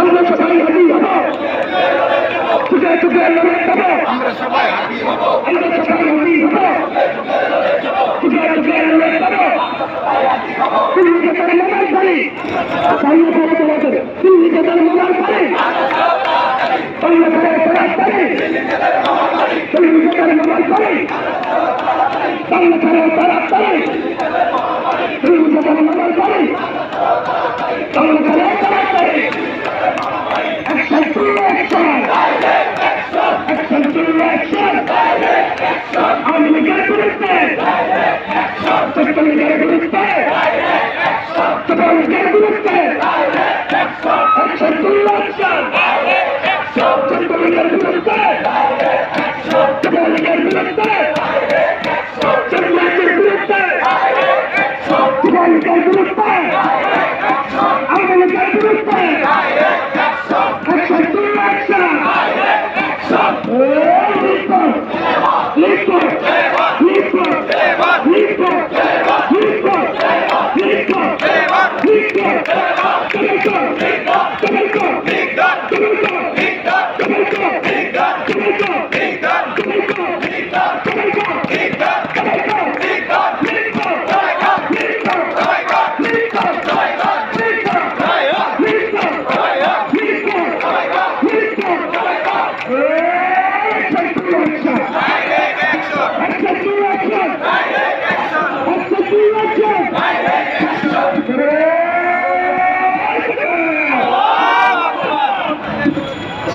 আমরা সবাই হাজির হব, চুকে চুকে লড়ে যাব, আমরা সবাই হাজির হব, চুকে চুকে লড়ে যাব, সিন্ডিকেটের মোবাইল পারি, সাইয়ে পড়ে চলেছে, সিন্ডিকেটের মোবাইল পারি, সাইয়ে পড়ে ফেরাত পারি, সিন্ডিকেটের মোবাইল পারি, সাইয়ে পড়ে ফেরাত পারি, সিন্ডিকেটের মোবাইল পারি, সাইয়ে পড়ে ফেরাত পারি। Action to action! Action to action! I'm gonna get to this day! Just gonna get to this day! Just gonna get to this day! Action to action! Just gonna get to this day! Just gonna get to this day!